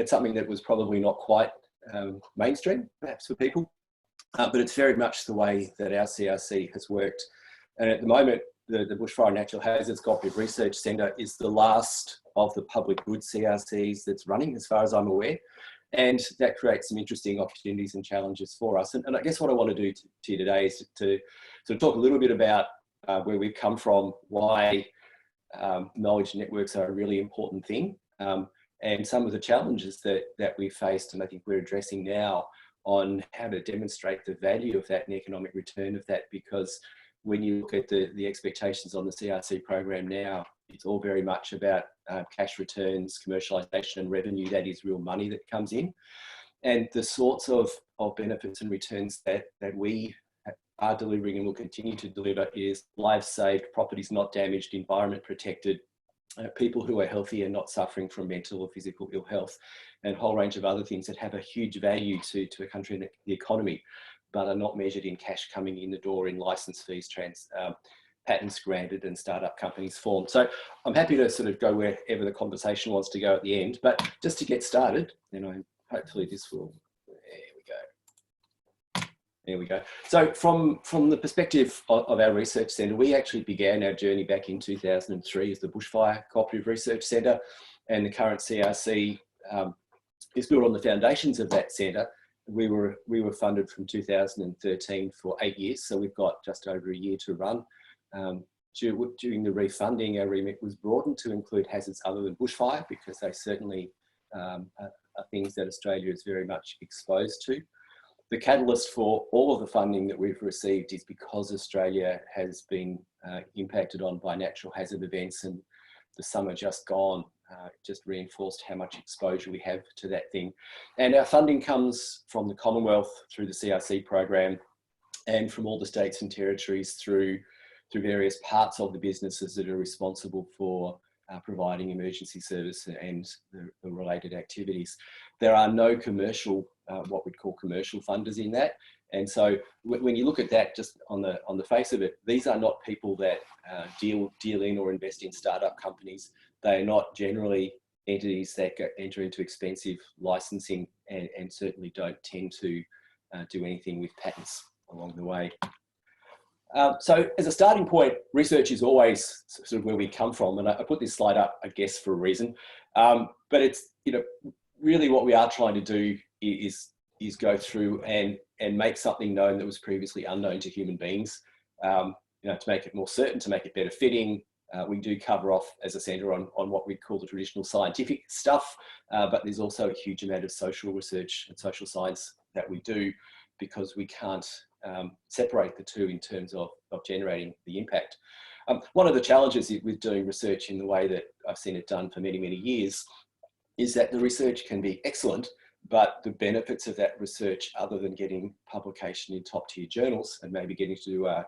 it's something that was probably not quite mainstream, perhaps, for people, but it's very much the way that our CRC has worked. And at the moment, the Bushfire and Natural Hazards Cooperative Research Centre is the last of the public good CRCs that's running, as far as I'm aware. And that creates some interesting opportunities and challenges for us. And I guess what I want to do to you today is to sort of talk a little bit about where we've come from, why knowledge networks are a really important thing, and some of the challenges that we've faced, and I think we're addressing now, on how to demonstrate the value of that and economic return of that. Because when you look at the expectations on the CRC program now, it's all very much about cash returns, commercialisation and revenue. That is real money that comes in. And the sorts of benefits and returns that we are delivering and will continue to deliver is lives saved, properties not damaged, environment protected, people who are healthy and not suffering from mental or physical ill health, and a whole range of other things that have a huge value to a country and the economy, but are not measured in cash coming in the door, in licence fees, patents granted and startup companies formed. So I'm happy to sort of go wherever the conversation wants to go at the end, but just to get started, hopefully this will, there we go. So from the perspective of our research centre, we actually began our journey back in 2003 as the Bushfire Cooperative Research Centre, and the current CRC is built on the foundations of that centre. We were funded from 2013 for 8 years, so we've got just over a year to run. During the refunding, our remit was broadened to include hazards other than bushfire, because they certainly are things that Australia is very much exposed to. The catalyst for all of the funding that we've received is because Australia has been impacted on by natural hazard events, and the summer just gone just reinforced how much exposure we have to that thing. And our funding comes from the Commonwealth through the CRC program, and from all the states and territories through various parts of the businesses that are responsible for providing emergency service and the related activities. There are no commercial, what we'd call commercial funders in that. And so when you look at that, just on the face of it, these are not people that deal in or invest in startup companies. They are not generally entities that enter into expensive licensing, and certainly don't tend to do anything with patents along the way. So as a starting point, research is always sort of where we come from. And I put this slide up, I guess, for a reason. But it's, really what we are trying to do is go through and make something known that was previously unknown to human beings, to make it more certain, to make it better fitting. We do cover off as a centre on what we call the traditional scientific stuff, but there's also a huge amount of social research and social science that we do, because we can't separate the two in terms of generating the impact. One of the challenges with doing research in the way that I've seen it done for many, many years is that the research can be excellent, but the benefits of that research, other than getting publication in top tier journals and maybe getting to do a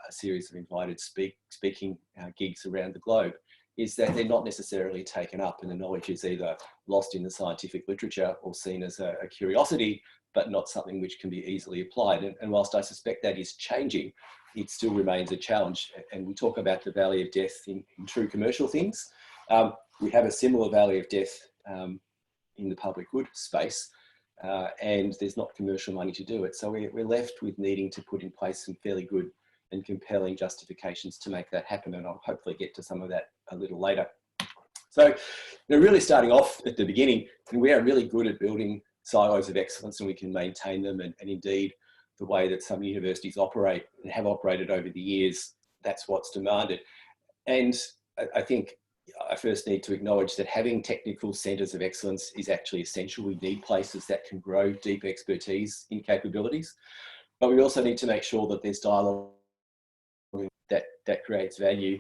series of invited speaking gigs around the globe, is that they're not necessarily taken up, and the knowledge is either lost in the scientific literature or seen as a curiosity, but not something which can be easily applied. And whilst I suspect that is changing, it still remains a challenge. And we talk about the valley of death in true commercial things. We have a similar valley of death in the public good space, and there's not commercial money to do it. So we're left with needing to put in place some fairly good and compelling justifications to make that happen. And I'll hopefully get to some of that a little later. So really starting off at the beginning, we are really good at building silos of excellence, and we can maintain them. And indeed, the way that some universities operate and have operated over the years, that's what's demanded. And I think I first need to acknowledge that having technical centres of excellence is actually essential. We need places that can grow deep expertise in capabilities, but we also need to make sure that there's dialogue that creates value.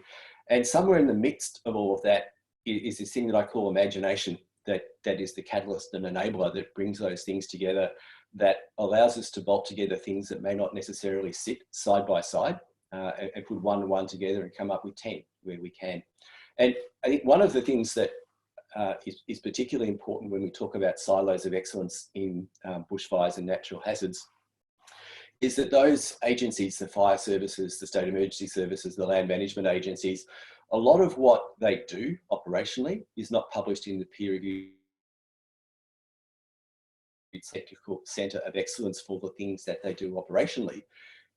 And somewhere in the midst of all of that is this thing that I call imagination, that is the catalyst and enabler that brings those things together, that allows us to bolt together things that may not necessarily sit side by side, and put one and one together and come up with 10 where we can. And I think one of the things that is particularly important when we talk about silos of excellence in bushfires and natural hazards is that those agencies, the fire services, the state emergency services, the land management agencies, a lot of what they do operationally is not published in the peer review it's a technical centre of excellence for the things that they do operationally.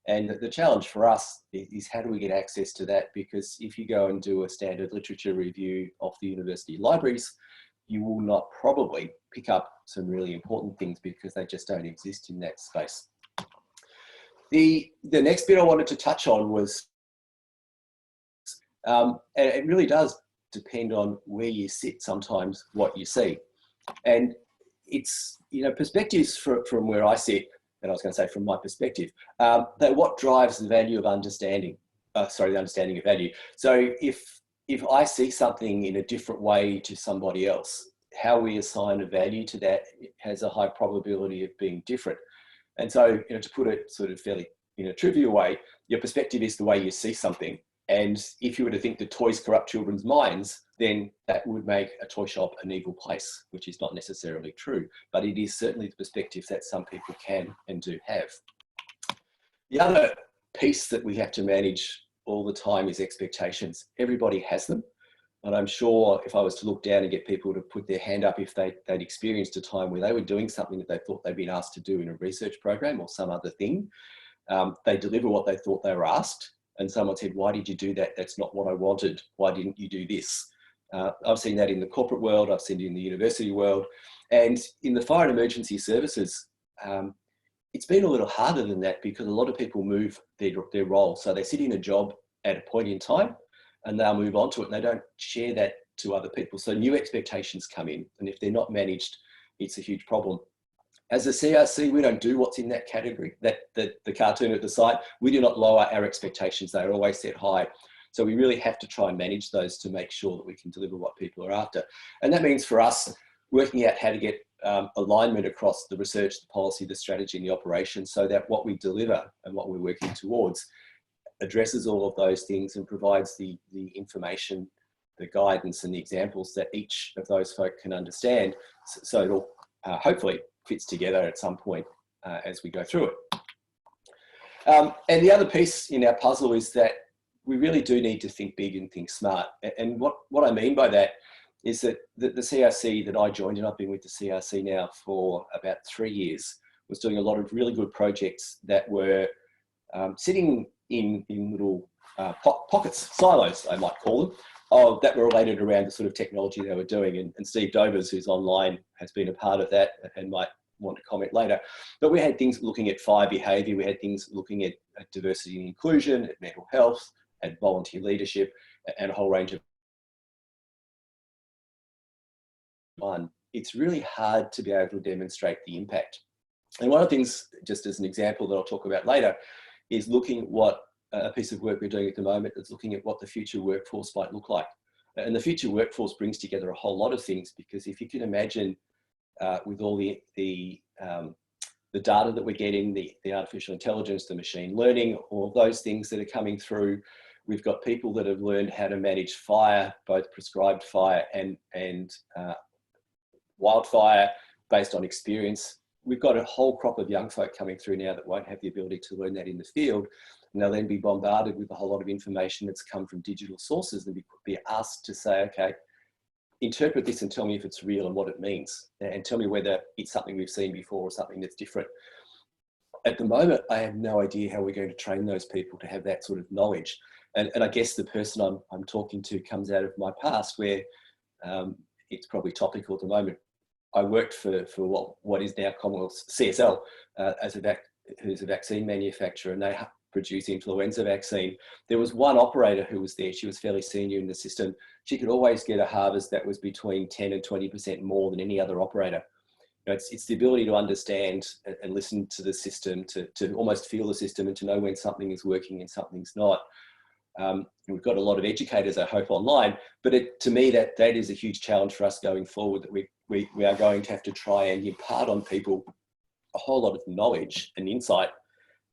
And the challenge for us is how do we get access to that? Because if you go and do a standard literature review of the university libraries, you will not probably pick up some really important things because they just don't exist in that space. The next bit I wanted to touch on was, and it really does depend on where you sit sometimes, what you see. And it's, you know, perspectives from where I sit, and I was going to say from my perspective, that what drives the value of understanding, the understanding of value. So if I see something in a different way to somebody else, how we assign a value to that has a high probability of being different. And so, you know, to put it sort of fairly in a trivial way, your perspective is the way you see something. And if you were to think that toys corrupt children's minds, then that would make a toy shop an evil place, which is not necessarily true, but it is certainly the perspective that some people can and do have. The other piece that we have to manage all the time is expectations. Everybody has them. And I'm sure if I was to look down and get people to put their hand up if they'd experienced a time where they were doing something that they thought they'd been asked to do in a research program or some other thing, they deliver what they thought they were asked. And someone said, why did you do that? That's not what I wanted. Why didn't you do this? I've seen that in the corporate world. I've seen it in the university world. And in the fire and emergency services, it's been a little harder than that because a lot of people move their role. So they sit in a job at a point in time and they'll move on to it and they don't share that to other people. So new expectations come in. And if they're not managed, it's a huge problem. As a CRC, we don't do what's in that category, the cartoon at the side. We do not lower our expectations. They're always set high. So we really have to try and manage those to make sure that we can deliver what people are after. And that means for us, working out how to get alignment across the research, the policy, the strategy, and the operation so that what we deliver and what we're working towards addresses all of those things and provides the information, the guidance and the examples that each of those folk can understand. So it'll hopefully fits together at some point as we go through it. And the other piece in our puzzle is that we really do need to think big and think smart. And what I mean by that is that the CRC that I joined, and I've been with the CRC now for about 3 years, was doing a lot of really good projects that were sitting in little pockets, silos, I might call them, that were related around the sort of technology they were doing. And Steve Dovers, who's online, has been a part of that and might want to comment later. But we had things looking at fire behaviour, we had things looking at diversity and inclusion, at mental health, at volunteer leadership, and a whole range of one. It's really hard to be able to demonstrate the impact. And one of the things, just as an example that I'll talk about later, is looking at what a piece of work we're doing at the moment is looking at what the future workforce might look like. And the future workforce brings together a whole lot of things, because if you can imagine with all the data that we're getting, the artificial intelligence, the machine learning, all those things that are coming through, we've got people that have learned how to manage fire, both prescribed fire and wildfire based on experience. We've got a whole crop of young folk coming through now that won't have the ability to learn that in the field. And they'll then be bombarded with a whole lot of information that's come from digital sources and be asked to say, okay, interpret this and tell me if it's real and what it means. And tell me whether it's something we've seen before or something that's different. At the moment, I have no idea how we're going to train those people to have that sort of knowledge. And I guess the person I'm talking to comes out of my past, where it's probably topical at the moment. I worked for what is now Commonwealth CSL who's a vaccine manufacturer, and they produce influenza vaccine. There was one operator who was there. She was fairly senior in the system. She could always get a harvest that was between 10 and 20% more than any other operator. You know, it's the ability to understand and listen to the system, to almost feel the system, and to know when something is working and something's not. We've got a lot of educators, I hope, online, but to me, that is a huge challenge for us going forward, that we are going to have to try and impart on people a whole lot of knowledge and insight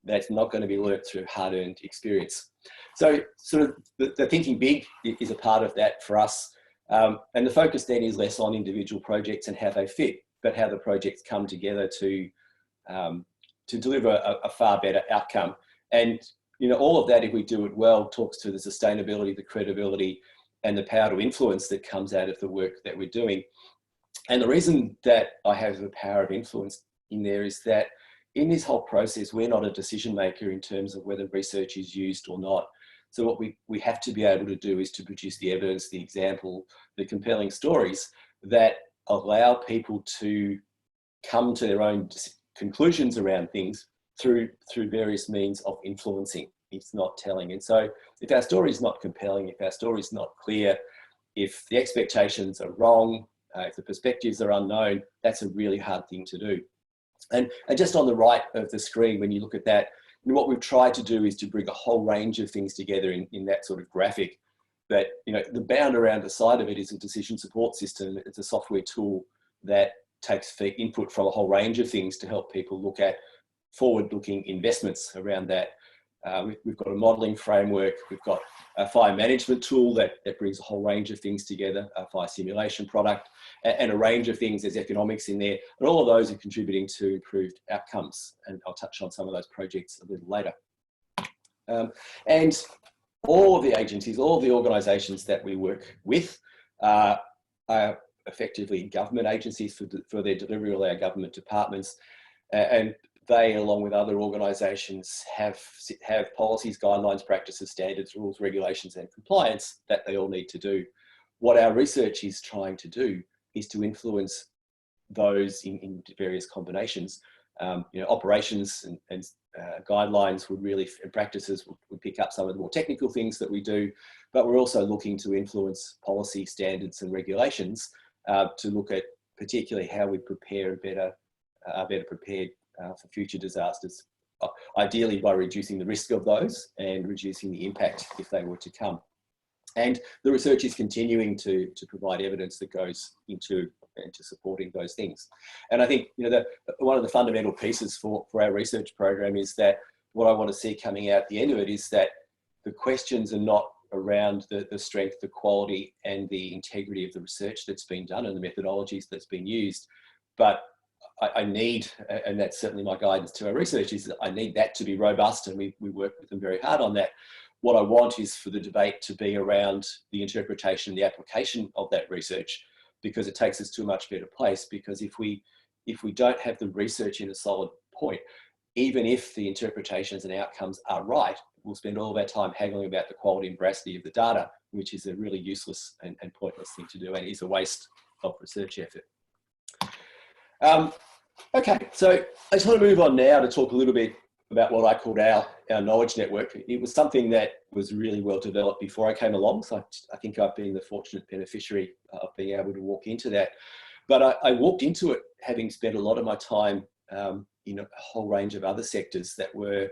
that's not going to be learnt through hard-earned experience. So sort of the thinking big is a part of that for us. And the focus then is less on individual projects and how they fit, but how the projects come together to deliver a far better outcome. And you know, all of that, if we do it well, talks to the sustainability, the credibility, and the power to influence that comes out of the work that we're doing. And the reason that I have the power of influence in there is that in this whole process, we're not a decision maker in terms of whether research is used or not. So what we have to be able to do is to produce the evidence, the example, the compelling stories that allow people to come to their own conclusions around things through various means of influencing. It's not telling. And so if our story is not compelling, if our story is not clear, if the expectations are wrong, if the perspectives are unknown, that's a really hard thing to do. And just on the right of the screen, when you look at that, what we've tried to do is to bring a whole range of things together in that sort of graphic. But the bound around the side of it is a decision support system. It's a software tool that takes input from a whole range of things to help people look at forward-looking investments around that. We've got a modelling framework. We've got a fire management tool that brings a whole range of things together, a fire simulation product, and a range of things. There's economics in there, and all of those are contributing to improved outcomes. And I'll touch on some of those projects a little later. And all of the agencies, all of the organisations that we work with are effectively government agencies for their delivery, all our government departments, and they, along with other organisations, have policies, guidelines, practices, standards, rules, regulations, and compliance that they all need to do. What our research is trying to do is to influence those in various combinations. Operations and guidelines would really, and practices would pick up some of the more technical things that we do, but we're also looking to influence policy, standards, and regulations to look at particularly how we prepare better prepared for future disasters, ideally by reducing the risk of those and reducing the impact if they were to come. And the research is continuing to provide evidence that goes into supporting those things. And I think one of the fundamental pieces for our research program is that what I want to see coming out at the end of it is that the questions are not around the strength, the quality, and the integrity of the research that's been done and the methodologies that's been used, but I need, and that's certainly my guidance to our research, is that I need that to be robust, and we work with them very hard on that. What I want is for the debate to be around the interpretation and the application of that research, because it takes us to a much better place. Because if we don't have the research in a solid point, even if the interpretations and outcomes are right, we'll spend all of our time haggling about the quality and veracity of the data, which is a really useless and pointless thing to do, and is a waste of research effort. Okay, so I just want to move on now to talk a little bit about what I called our knowledge network. It was something that was really well developed before I came along, so I think I've been the fortunate beneficiary of being able to walk into that. But I walked into it having spent a lot of my time in a whole range of other sectors that were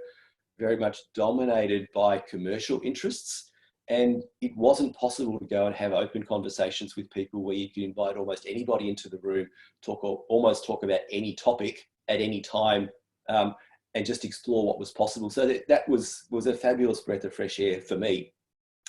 very much dominated by commercial interests. And it wasn't possible to go and have open conversations with people where you could invite almost anybody into the room, almost talk about any topic at any time, and just explore what was possible. So that was a fabulous breath of fresh air for me.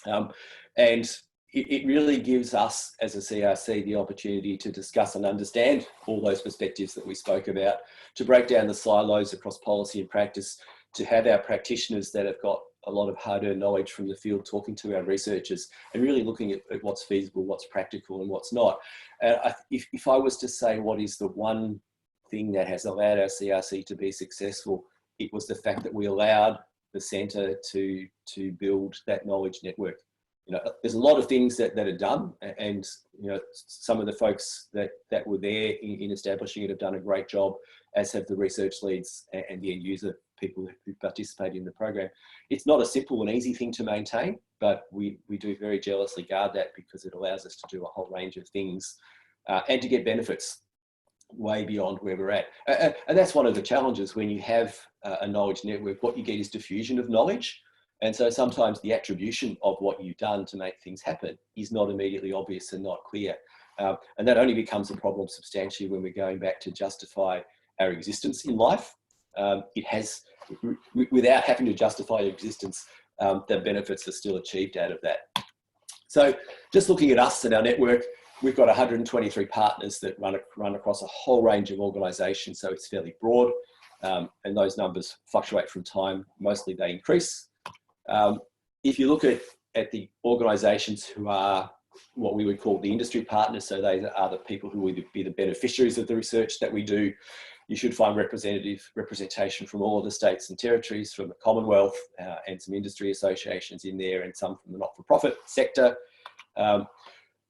And it really gives us as a CRC the opportunity to discuss and understand all those perspectives that we spoke about, to break down the silos across policy and practice, to have our practitioners that have got a lot of hard-earned knowledge from the field talking to our researchers and really looking at what's feasible, what's practical and what's not. If I was to say what is the one thing that has allowed our CRC to be successful, it was the fact that we allowed the centre to build that knowledge network. There's a lot of things that are done, and some of the folks that were there in establishing it have done a great job, as have the research leads and the end user people who participate in the program. It's not a simple and easy thing to maintain, but we do very jealously guard that, because it allows us to do a whole range of things and to get benefits way beyond where we're at. And that's one of the challenges when you have a knowledge network. What you get is diffusion of knowledge. And so sometimes the attribution of what you've done to make things happen is not immediately obvious and not clear. And that only becomes a problem substantially when we're going back to justify our existence in life. Without having to justify your existence, the benefits are still achieved out of that. So just looking at us and our network, we've got 123 partners that run across a whole range of organisations, so it's fairly broad, and those numbers fluctuate from time. Mostly they increase. If you look at the organisations who are what we would call the industry partners, so they are the people who would be the beneficiaries of the research that we do, you should find representation from all of the states and territories, from the Commonwealth, and some industry associations in there, and some from the not-for-profit sector.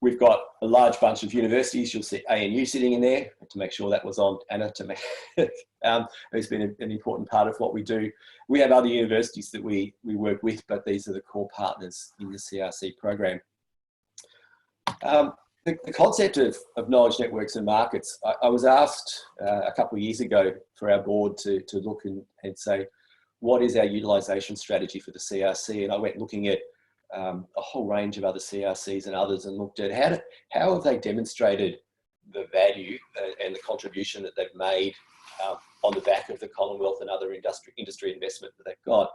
We've got a large bunch of universities. You'll see ANU sitting in there, to make sure that was on Anna, to make it's been an important part of what we do. We have other universities that we work with, but these are the core partners in the CRC program. The concept of knowledge networks and markets, I was asked a couple of years ago for our board to look and say, what is our utilisation strategy for the CRC? And I went looking at a whole range of other CRCs and others, and looked at how have they demonstrated the value and the contribution that they've made on the back of the Commonwealth and other industry investment that they've got.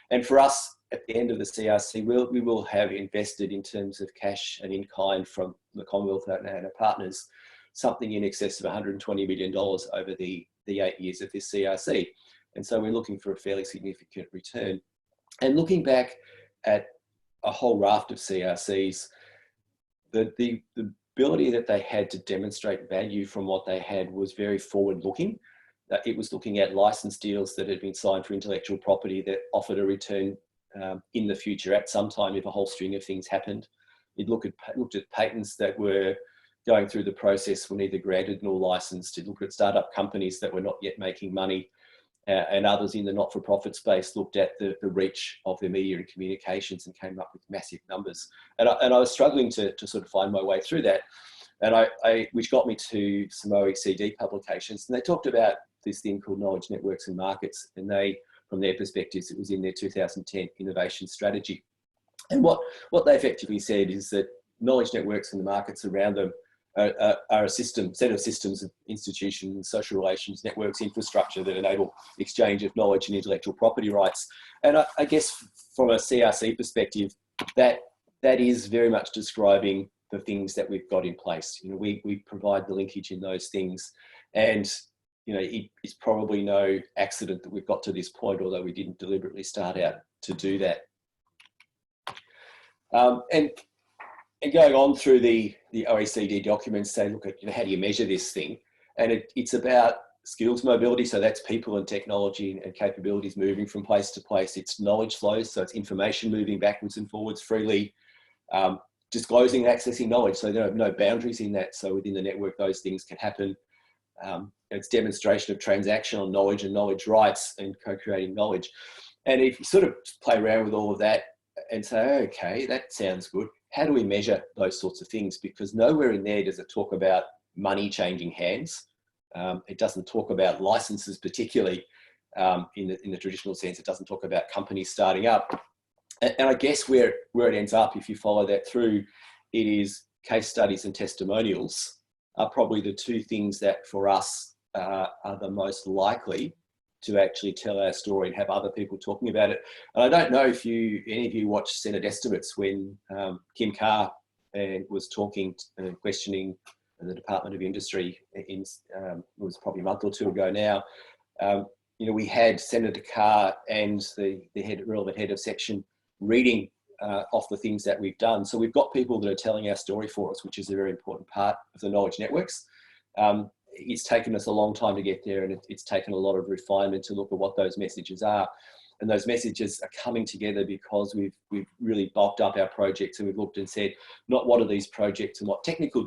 And for us, at the end of the CRC, we will have invested, in terms of cash and in kind from the Commonwealth and our partners, something in excess of $120 million over the 8 years of this CRC. And so we're looking for a fairly significant return. And looking back at a whole raft of CRCs, the ability that they had to demonstrate value from what they had was very forward-looking. It was looking at license deals that had been signed for intellectual property that offered a return in the future at some time if a whole string of things happened. It looked at patents that were going through the process, were neither granted nor licensed. It looked at startup companies that were not yet making money, and others in the not-for-profit space looked at the reach of the media and communications and came up with massive numbers. And I was struggling to sort of find my way through that, and which got me to some OECD publications, and they talked about this thing called knowledge networks and markets, and they, from their perspectives, it was in their 2010 innovation strategy. And what they effectively said is that knowledge networks and the markets around them are a set of systems of institutions, social relations, networks, infrastructure that enable exchange of knowledge and intellectual property rights. And I guess from a CRC perspective, that is very much describing the things that we've got in place. You know, we provide the linkage in those things, and you know, it's probably no accident that we've got to this point, although we didn't deliberately start out to do that. And going on through the OECD documents, they look at, you know, how do you measure this thing? And it's about skills mobility. So that's people and technology and capabilities moving from place to place. It's knowledge flows. So it's information moving backwards and forwards freely. Disclosing and accessing knowledge. So there are no boundaries in that. So within the network, those things can happen. It's demonstration of transactional knowledge and knowledge rights and co-creating knowledge. And if you sort of play around with all of that and say, okay, that sounds good. How do we measure those sorts of things? Because nowhere in there does it talk about money changing hands. It doesn't talk about licenses, particularly in the traditional sense. It doesn't talk about companies starting up. And I guess where it ends up, if you follow that through, it is case studies and testimonials are probably the two things that for us are the most likely to actually tell our story and have other people talking about it. And I don't know if any of you watched Senate estimates when Kim Carr was talking and questioning the Department of Industry. It was probably a month or two ago now. You know, we had Senator Carr and the relevant head of section reading off the things that we've done. So we've got people that are telling our story for us, which is a very important part of the knowledge networks. It's taken us a long time to get there, and it's taken a lot of refinement to look at what those messages are. And those messages are coming together because we've really bulked up our projects, and we've looked and said, not what are these projects and what technical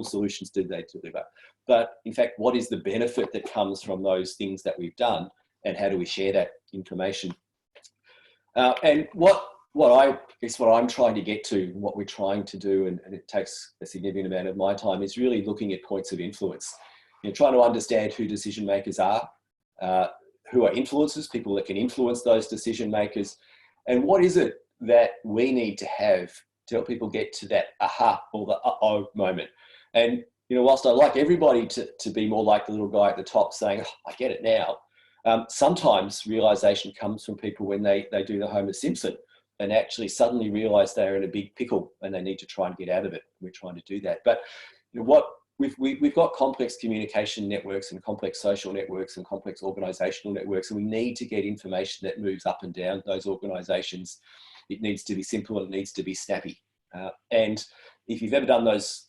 solutions do they deliver, but in fact, what is the benefit that comes from those things that we've done, and how do we share that information? And what I'm trying to get to, what we're trying to do, and it takes a significant amount of my time, is really looking at points of influence. You know, trying to understand who decision makers are, who are influencers, people that can influence those decision makers, and what is it that we need to have to help people get to that aha or the uh-oh moment. And you know, whilst I like everybody to be more like the little guy at the top saying, oh, I get it now, sometimes realization comes from people when they do the Homer Simpson and actually suddenly realize they're in a big pickle and they need to try and get out of it. We're trying to do that. But you know, we've got complex communication networks and complex social networks and complex organizational networks, and we need to get information that moves up and down those organizations. It needs to be simple and it needs to be snappy. And if you've ever done those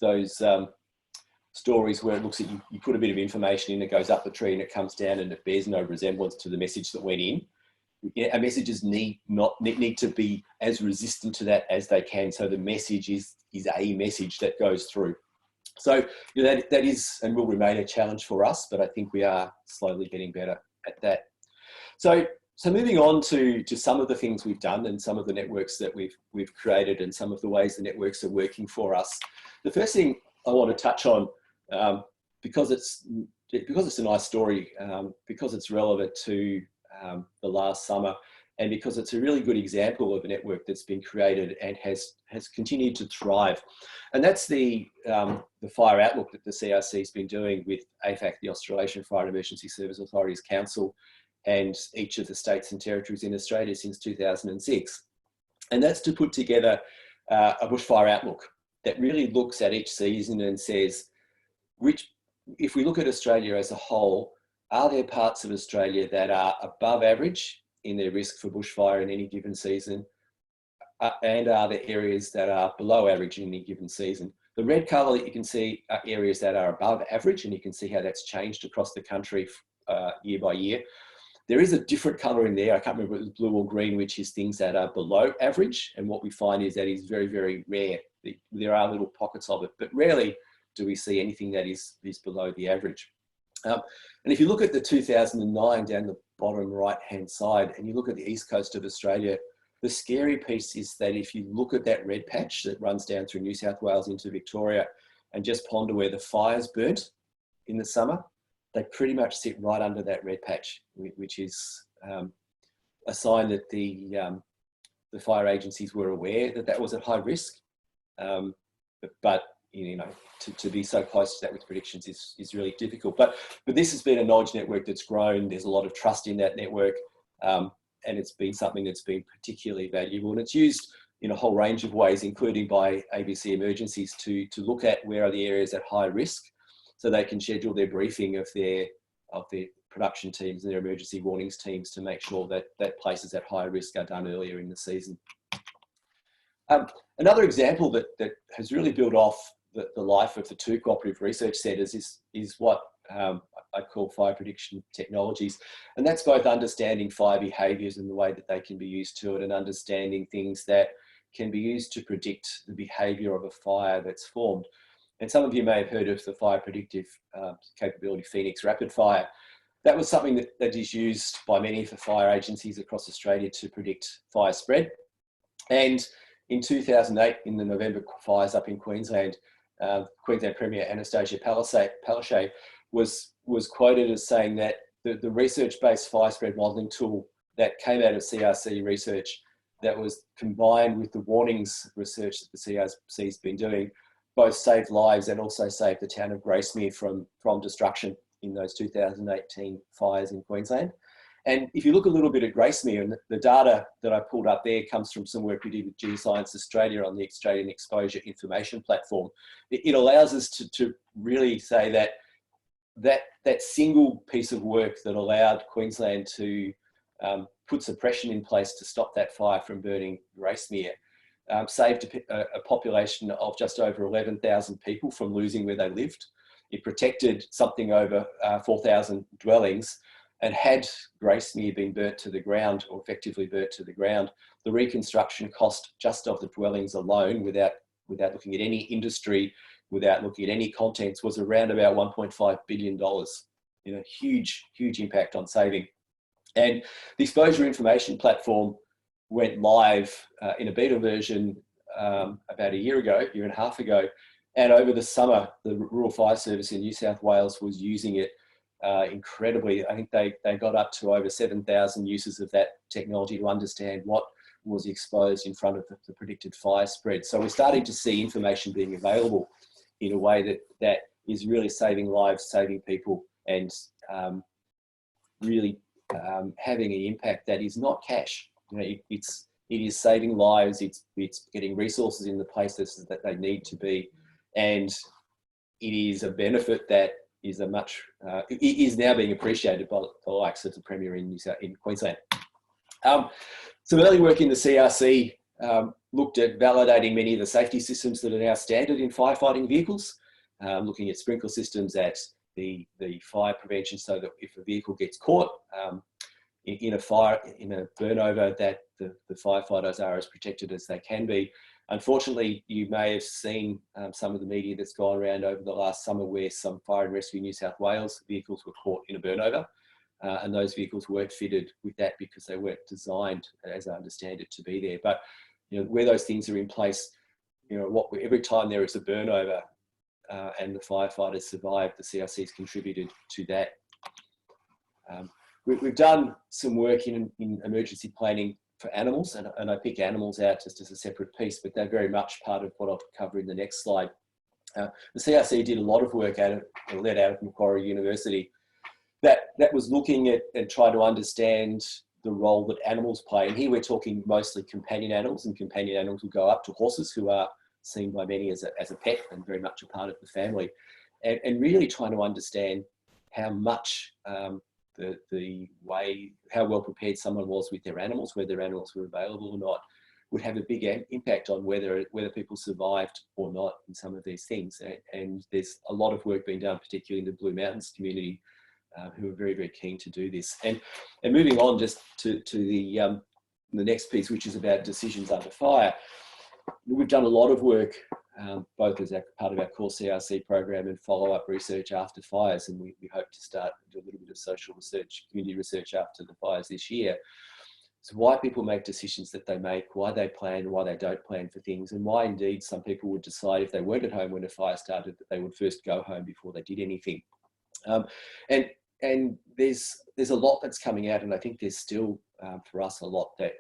stories where it looks at you put a bit of information in, it goes up the tree and it comes down and it bears no resemblance to the message that went in. Our messages need to be as resistant to that as they can, so the message is a message that goes through. So that is and will remain a challenge for us, but I think we are slowly getting better at that. So moving on to some of the things we've done and some of the networks that we've created and some of the ways the networks are working for us. The first thing I want to touch on, because it's a nice story, because it's relevant to the last summer, and because it's a really good example of a network that's been created and has continued to thrive. And that's the fire outlook that the CRC has been doing with AFAC, the Australasian Fire and Emergency Service Authorities Council, and each of the states and territories in Australia since 2006. And that's to put together a bushfire outlook that really looks at each season and says, if we look at Australia as a whole, are there parts of Australia that are above average in their risk for bushfire in any given season? And are there areas that are below average in any given season? The red colour that you can see are areas that are above average, and you can see how that's changed across the country year by year. There is a different colour in there, I can't remember if it was blue or green, which is things that are below average. And what we find is that is very, very rare. There are little pockets of it, but rarely do we see anything that is below the average. And if you look at the 2009 down the bottom right-hand side, and you look at the east coast of Australia, the scary piece is that if you look at that red patch that runs down through New South Wales into Victoria and just ponder where the fires burnt in the summer, they pretty much sit right under that red patch, which is a sign that the fire agencies were aware that that was at high risk. But to be so close to that with predictions is really difficult. But this has been a knowledge network that's grown. There's a lot of trust in that network, and it's been something that's been particularly valuable. And it's used in a whole range of ways, including by ABC Emergencies to look at where are the areas at high risk, so they can schedule their briefing of their production teams and their emergency warnings teams to make sure that places at high risk are done earlier in the season. Another example that has really built off the life of the two cooperative research centres is what I call fire prediction technologies. And that's both understanding fire behaviours and the way that they can be used to it, and understanding things that can be used to predict the behaviour of a fire that's formed. And some of you may have heard of the fire predictive capability Phoenix Rapid Fire. That was something that is used by many of the fire agencies across Australia to predict fire spread. And in 2008, in the November fires up in Queensland, Queensland Premier Annastacia Palaszczuk was quoted as saying that the research-based fire spread modelling tool that came out of CRC research that was combined with the warnings research that the CRC has been doing both saved lives and also saved the town of Gracemere from destruction in those 2018 fires in Queensland. And if you look a little bit at Gracemere, and the data that I pulled up there comes from some work we did with Geoscience Australia on the Australian Exposure Information Platform. It allows us to really say that single piece of work that allowed Queensland to put suppression in place to stop that fire from burning Gracemere saved a population of just over 11,000 people from losing where they lived. It protected something over 4,000 dwellings. And had Gracemere been burnt to the ground, or effectively burnt to the ground, the reconstruction cost just of the dwellings alone, without looking at any industry, without looking at any contents, was around about $1.5 billion. Huge impact on saving. And the Exposure Information Platform went live in a beta version about a year and a half ago. And over the summer, the Rural Fire Service in New South Wales was using it incredibly. I think they got up to over 7,000 uses of that technology to understand what was exposed in front of the predicted fire spread. So we're starting to see information being available in a way that is really saving lives, saving people, and really having an impact that is not cash. It is saving lives. It's getting resources in the places that they need to be, and it is a benefit that is it is now being appreciated by the likes of the Premier in Queensland. Some early work in the CRC looked at validating many of the safety systems that are now standard in firefighting vehicles. looking at sprinkler systems, at the fire prevention, so that if a vehicle gets caught in a fire, in a burnover, that the firefighters are as protected as they can be. Unfortunately, you may have seen some of the media that's gone around over the last summer where some Fire and Rescue New South Wales vehicles were caught in a burnover, and those vehicles weren't fitted with that because they weren't designed, as I understand it, to be there. But where those things are in place, every time there is a burnover and the firefighters survive, the CRC's contributed to that. We've done some work in emergency planning for animals, and I pick animals out just as a separate piece, but they're very much part of what I'll cover in the next slide. The CRC did a lot of work led out of Macquarie University that was looking at and trying to understand the role that animals play. And here we're talking mostly companion animals, and companion animals will go up to horses, who are seen by many as a pet and very much a part of the family, and really trying to understand how much how well prepared someone was with their animals, whether animals were available or not, would have a big impact on whether people survived or not in some of these things. And there's a lot of work being done, particularly in the Blue Mountains community, who are very, very keen to do this. And moving on just to the next piece, which is about decisions under fire. We've done a lot of work, both as part of our core CRC program and follow-up research after fires, and we hope to start to do a little bit of social research, community research after the fires this year. So why people make decisions that they make, why they plan, why they don't plan for things, and why indeed some people would decide if they weren't at home when a fire started that they would first go home before they did anything. And there's a lot that's coming out, and I think there's still for us a lot that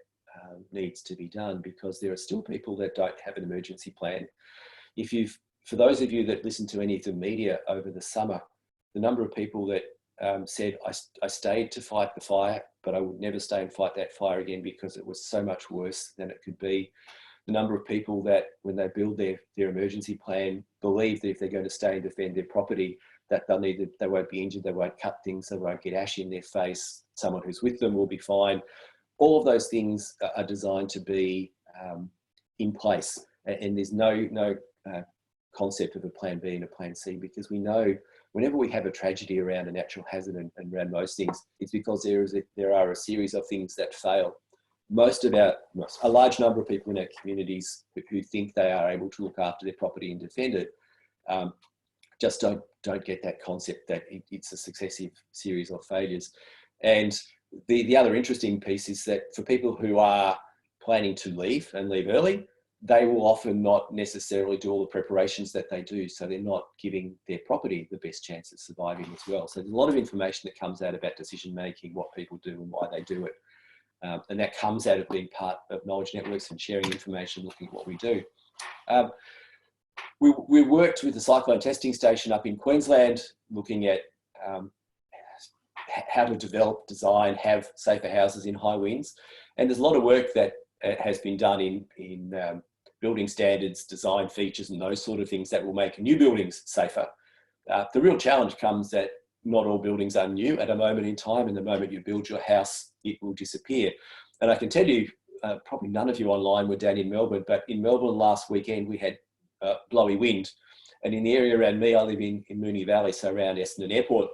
needs to be done, because there are still people that don't have an emergency plan. For those of you that listen to any of the media over the summer, the number of people that said, I stayed to fight the fire, but I would never stay and fight that fire again because it was so much worse than it could be. The number of people that when they build their emergency plan, believe that if they're going to stay and defend their property, that they won't be injured, they won't cut things, they won't get ash in their face, someone who's with them will be fine. All of those things are designed to be in place, and there's no concept of a plan B and a plan C, because we know whenever we have a tragedy around a natural hazard and around most things, it's because there are a series of things that fail. A large number of people in our communities who think they are able to look after their property and defend it just don't get that concept that it's a successive series of failures. And the other interesting piece is that for people who are planning to leave and leave early, they will often not necessarily do all the preparations that they do. So they're not giving their property the best chance of surviving as well. So there's a lot of information that comes out about decision-making, what people do and why they do it. And that comes out of being part of knowledge networks and sharing information, looking at what we do. We worked with the cyclone testing station up in Queensland, looking at how to develop, design, have safer houses in high winds. And there's a lot of work that has been done in building standards, design features, and those sort of things that will make new buildings safer. The real challenge comes that not all buildings are new at a moment in time, and the moment you build your house, it will disappear. And I can tell you, probably none of you online were down in Melbourne, but in Melbourne last weekend, we had blowy wind. And in the area around me, I live in Moonee Valley, so around Essendon Airport.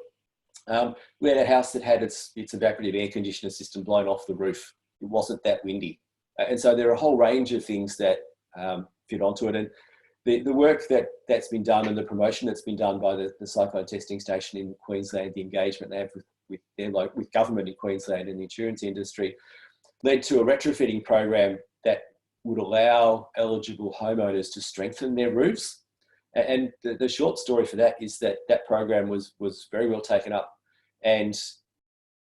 We had a house that had its evaporative air conditioner system blown off the roof. It wasn't that windy. And so there are a whole range of things that fit onto it. And the work that's been done and the promotion that's been done by the cyclone testing station in Queensland, the engagement they have with government in Queensland and the insurance industry, led to a retrofitting program that would allow eligible homeowners to strengthen their roofs. And the short story for that is that program was very well taken up, and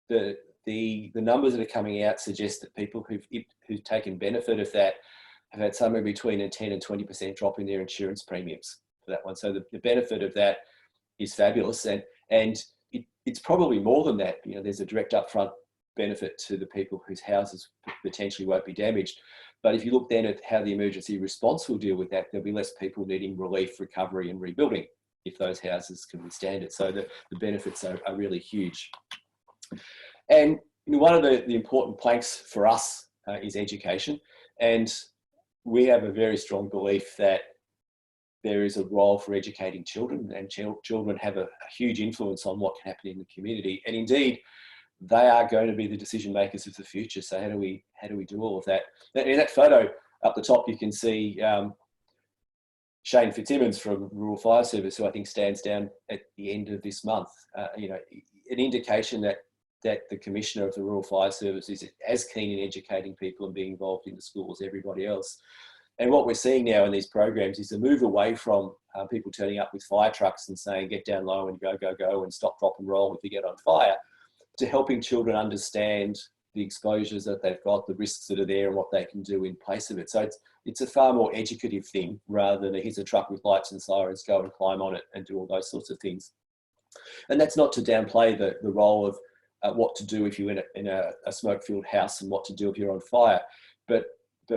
the numbers that are coming out suggest that people who've taken benefit of that have had somewhere between a 10 and 20% drop in their insurance premiums for that one. So the benefit of that is fabulous, and it's probably more than that. There's a direct upfront benefit to the people whose houses potentially won't be damaged. But if you look then at how the emergency response will deal with that, there'll be less people needing relief, recovery and rebuilding if those houses can withstand it. So the benefits are really huge. And one of the important planks for us is education. And we have a very strong belief that there is a role for educating children, and children have a huge influence on what can happen in the community. And indeed, they are going to be the decision makers of the future. So how do we do all of that? In that photo up the top, you can see Shane Fitzsimmons from Rural Fire Service, who I think stands down at the end of this month. You know, an indication that the Commissioner of the Rural Fire Service is as keen in educating people and being involved in the school as everybody else. And what we're seeing now in these programs is a move away from people turning up with fire trucks and saying, get down low and go, go, go, and stop, drop and roll if you get on fire, to helping children understand the exposures that they've got, the risks that are there and what they can do in place of it. So it's a far more educative thing rather than here's a truck with lights and sirens, go and climb on it and do all those sorts of things. And that's not to downplay the role of what to do if you're in a smoke-filled house and what to do if you're on fire. But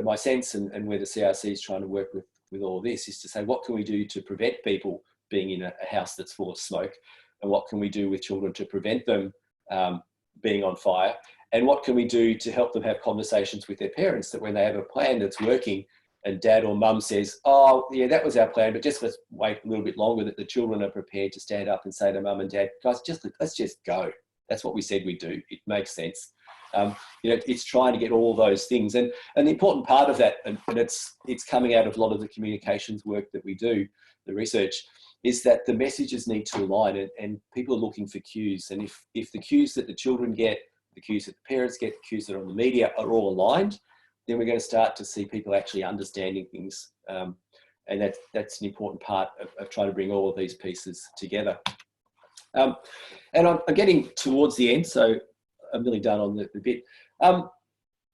my sense and where the CRC is trying to work with all of this is to say, what can we do to prevent people being in a house that's full of smoke? And what can we do with children to prevent them being on fire? And what can we do to help them have conversations with their parents, that when they have a plan that's working and dad or mum says, oh yeah, that was our plan, but just let's wait a little bit longer, that the children are prepared to stand up and say to mum and dad, guys, let's just go. That's what we said we'd do. It makes sense. You know, it's trying to get all those things. And the important part of that, and it's coming out of a lot of the communications work that we do, the research, is that the messages need to align, and people are looking for cues. And if the cues that the children get, the cues that the parents get, the cues that are on the media are all aligned, then we're going to start to see people actually understanding things. And that's an important part of trying to bring all of these pieces together. And I'm getting towards the end, so I'm nearly done on the bit.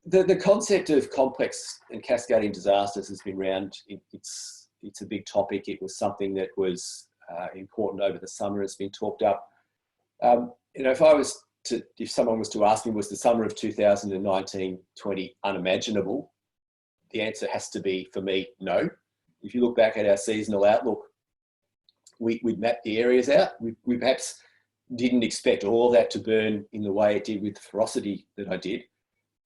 The concept of complex and cascading disasters has been around. It's a big topic. It was something that was important over the summer. It's been talked up. You know, if someone was to ask me, was the summer of 2019-20 unimaginable? The answer has to be, for me, no. If you look back at our seasonal outlook, we'd mapped the areas out. We perhaps didn't expect all that to burn in the way it did with the ferocity that I did.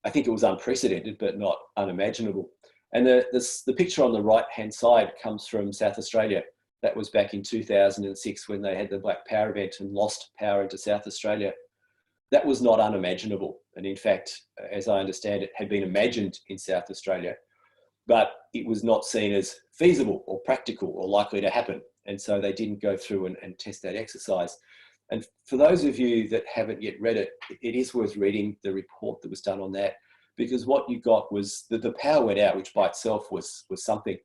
I think it was unprecedented, but not unimaginable. And the picture on the right-hand side comes from South Australia. That was back in 2006 when they had the Black Power event and lost power into South Australia. That was not unimaginable. And in fact, as I understand it, had been imagined in South Australia, but it was not seen as feasible or practical or likely to happen. And so they didn't go through and test that exercise. And for those of you that haven't yet read it, it is worth reading the report that was done on that, because what you got was that the power went out, which by itself was something,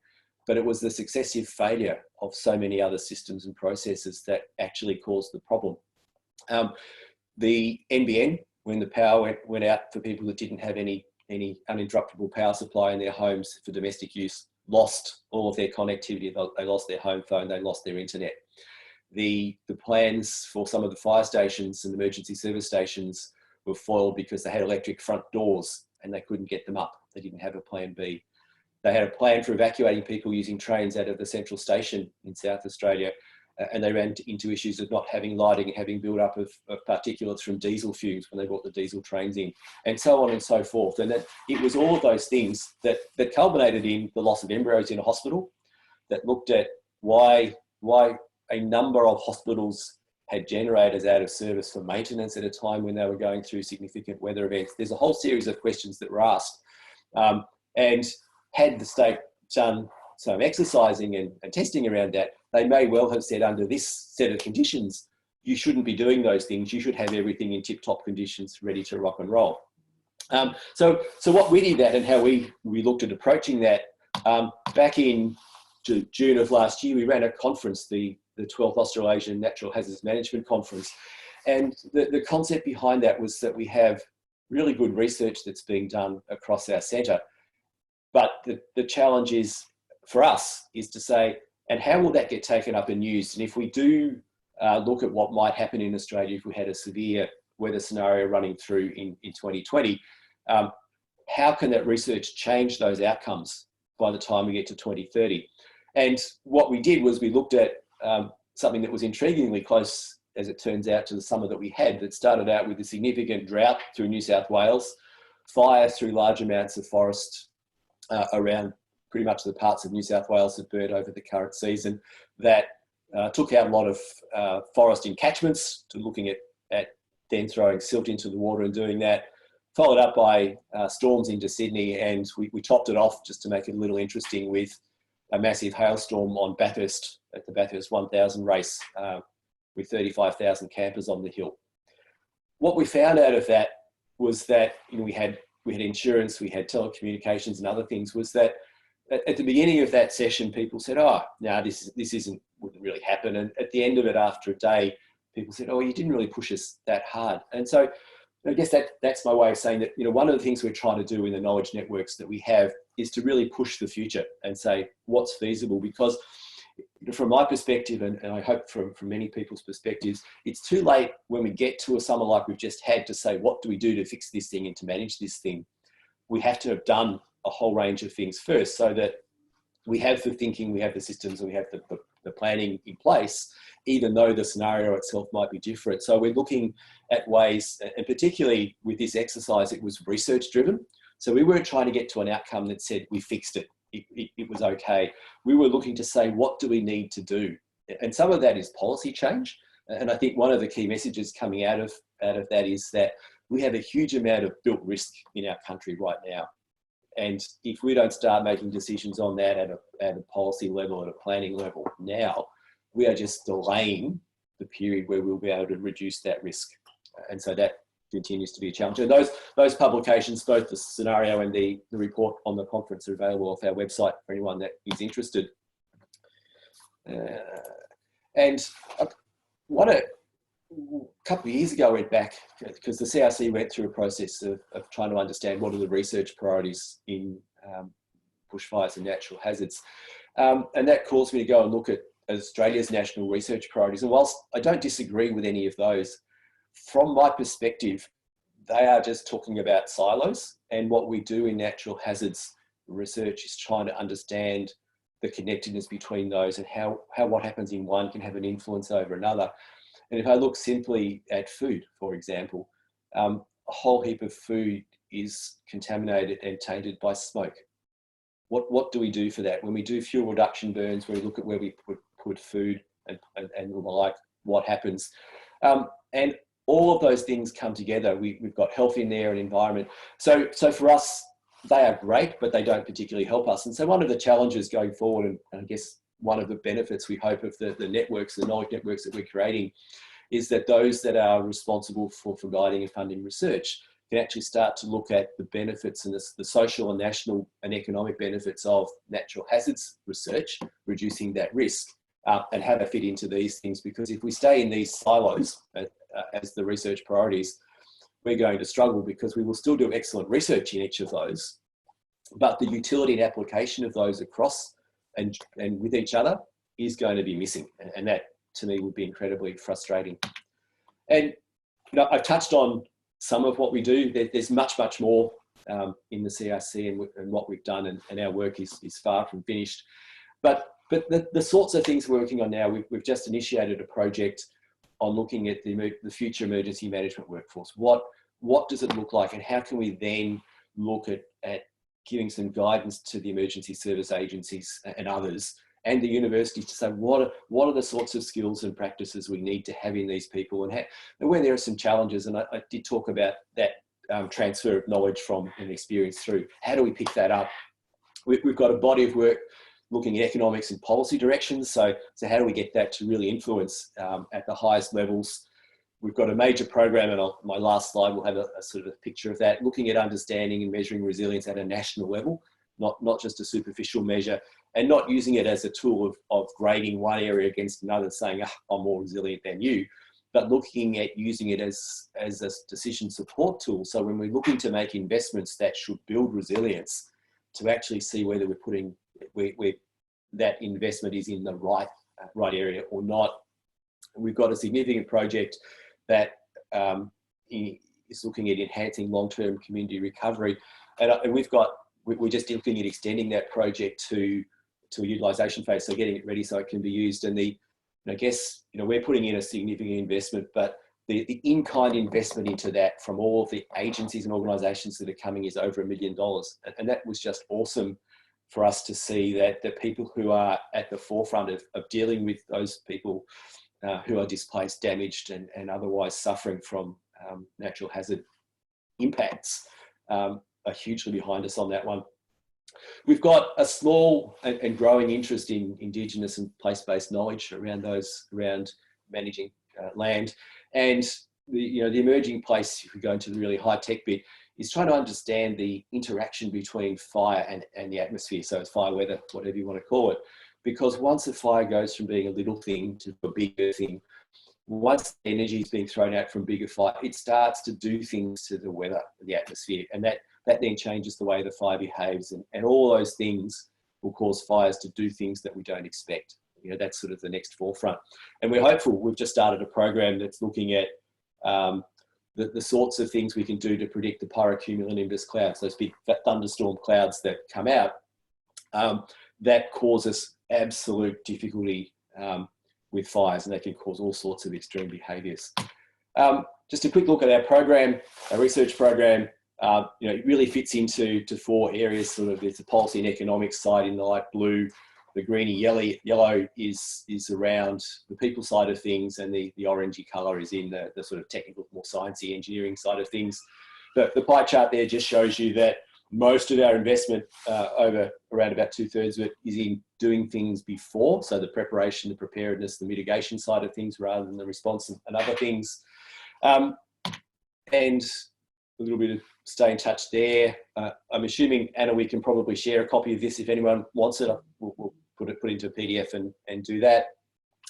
but it was the successive failure of so many other systems and processes that actually caused the problem. The NBN, when the power went out for people that didn't have any uninterruptible power supply in their homes for domestic use, lost all of their connectivity. They lost their home phone, they lost their internet. The plans for some of the fire stations and emergency service stations were foiled because they had electric front doors and they couldn't get them up. They didn't have a plan B. They had a plan for evacuating people using trains out of the central station in South Australia, and they ran into issues of not having lighting and having build up of particulates from diesel fumes when they brought the diesel trains in, and so on and so forth. And that it was all of those things that culminated in the loss of embryos in a hospital, that looked at why a number of hospitals had generators out of service for maintenance at a time when they were going through significant weather events. There's a whole series of questions that were asked. And had the state done some exercising and testing around that, they may well have said, under this set of conditions, you shouldn't be doing those things. You should have everything in tip-top conditions ready to rock and roll. So what we did that, and how we looked at approaching that, back in June of last year, we ran a conference, the 12th Australasian Natural Hazards Management Conference. And the concept behind that was that we have really good research that's being done across our centre. But the challenge is, for us, is to say, and how will that get taken up and used? And if we do look at what might happen in Australia if we had a severe weather scenario running through in 2020, how can that research change those outcomes by the time we get to 2030? And what we did was we looked at something that was intriguingly close, as it turns out, to the summer that we had, that started out with a significant drought through New South Wales, fire through large amounts of forest around pretty much the parts of New South Wales that burnt over the current season, that took out a lot of forest encatchments, to looking at then throwing silt into the water and doing that, followed up by storms into Sydney, and we topped it off, just to make it a little interesting, with a massive hailstorm on Bathurst at the Bathurst 1000 race, with 35,000 campers on the hill. What we found out of that was that, you know, we had insurance, we had telecommunications and other things, was that at the beginning of that session, people said, oh, no, this wouldn't really happen. And at the end of it, after a day, people said, oh, you didn't really push us that hard. And so I guess that's my way of saying that, you know, one of the things we're trying to do in the knowledge networks that we have is to really push the future and say what's feasible, because from my perspective, and I hope from many people's perspectives, it's too late when we get to a summer like we've just had to say, what do we do to fix this thing and to manage this thing? We have to have done a whole range of things first, so that we have the thinking, we have the systems, and we have the planning in place, even though the scenario itself might be different. So we're looking at ways, and particularly with this exercise, it was research driven. So we weren't trying to get to an outcome that said we fixed it. It was okay. We were looking to say, what do we need to do? And some of that is policy change. And I think one of the key messages coming out of that is that we have a huge amount of built risk in our country right now. And if we don't start making decisions on that at a policy level, at a planning level now, we are just delaying the period where we'll be able to reduce that risk. And so that continues to be a challenge. And those publications, both the scenario and the report on the conference, are available off our website for anyone that is interested. And a couple of years ago, I went back, because the CRC went through a process of trying to understand what are the research priorities in bushfires and natural hazards. And that caused me to go and look at Australia's national research priorities. And whilst I don't disagree with any of those, from my perspective, they are just talking about silos. And what we do in natural hazards research is trying to understand the connectedness between those, and how what happens in one can have an influence over another. And if I look simply at food, for example, a whole heap of food is contaminated and tainted by smoke. What do we do for that? When we do fuel reduction burns, when we look at where we put food and the like, what happens? And all of those things come together. We've got health in there and environment. So for us, they are great, but they don't particularly help us. And so one of the challenges going forward, and I guess one of the benefits we hope of the networks, the knowledge networks that we're creating, is that those that are responsible for guiding and funding research can actually start to look at the benefits and the social and national and economic benefits of natural hazards research, reducing that risk, and how they fit into these things. Because if we stay in these silos as the research priorities, we're going to struggle, because we will still do excellent research in each of those, but the utility and application of those across and with each other is going to be missing. And that, to me, would be incredibly frustrating. And you know, I've touched on some of what we do. There's much more in the CRC and what we've done, and our work is far from finished. But the sorts of things we're working on now, we've just initiated a project on looking at the future emergency management workforce. What does it look like, and how can we then look at giving some guidance to the emergency service agencies and others, and the universities, to say what are the sorts of skills and practices we need to have in these people, and where there are some challenges. And I did talk about that transfer of knowledge from and experience through. How do we pick that up? We've got a body of work looking at economics and policy directions. So how do we get that to really influence at the highest levels? We've got a major program, and my last slide will have a sort of a picture of that, looking at understanding and measuring resilience at a national level, not just a superficial measure, and not using it as a tool of grading one area against another, saying, I'm more resilient than you, but looking at using it as a decision support tool. So when we're looking to make investments that should build resilience, to actually see whether we're putting where that investment is in the right area or not. And we've got a significant project that is looking at enhancing long-term community recovery, and we're just looking at extending that project to a utilisation phase, so getting it ready so it can be used. And I guess we're putting in a significant investment, but the in-kind investment into that from all of the agencies and organisations that are coming is over $1 million, and that was just awesome for us to see that the people who are at the forefront of dealing with those people who are displaced, damaged, and otherwise suffering from natural hazard impacts are hugely behind us on that one. We've got a small and growing interest in Indigenous and place-based knowledge around managing land, and the emerging place, if we go into the really high-tech bit, is trying to understand the interaction between fire and the atmosphere. So it's fire weather, whatever you want to call it, because once a fire goes from being a little thing to a bigger thing, once energy is being thrown out from bigger fire, it starts to do things to the weather, the atmosphere, and that then changes the way the fire behaves, and all those things will cause fires to do things that we don't expect. That's sort of the next forefront. And we're hopeful. We've just started a program that's looking at the sorts of things we can do to predict the pyrocumulonimbus clouds, those big thunderstorm clouds that come out, that cause us absolute difficulty with fires, and they can cause all sorts of extreme behaviours. Just a quick look at our program, our research program. It really fits into four areas. Sort of, there's the policy and economics side in the light blue. The greeny yellow is around the people side of things, and the orangey colour is in the sort of technical, more sciencey engineering side of things. The pie chart there just shows you that most of our investment, over around about 2/3 of it, is in doing things before. So the preparation, the preparedness, the mitigation side of things, rather than the response and other things. And a little bit of stay in touch there. I'm assuming, Anna, we can probably share a copy of this if anyone wants it. We'll put it into a PDF and do that.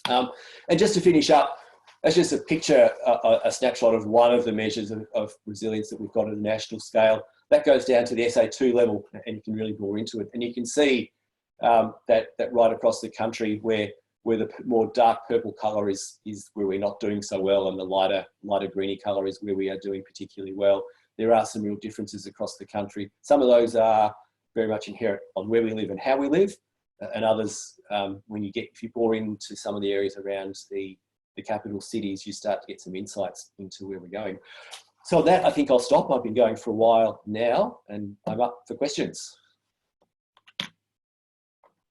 And just to finish up, that's just a picture, a snapshot of one of the measures of resilience that we've got at a national scale. That goes down to the SA2 level, and you can really bore into it. And you can see that right across the country, where the more dark purple colour is where we're not doing so well, and the lighter greeny colour is where we are doing particularly well. There are some real differences across the country. Some of those are very much inherent on where we live and how we live, and others, if you bore into some of the areas around the capital cities, you start to get some insights into where we're going. So on that, I think I'll stop. I've been going for a while now, and I'm up for questions.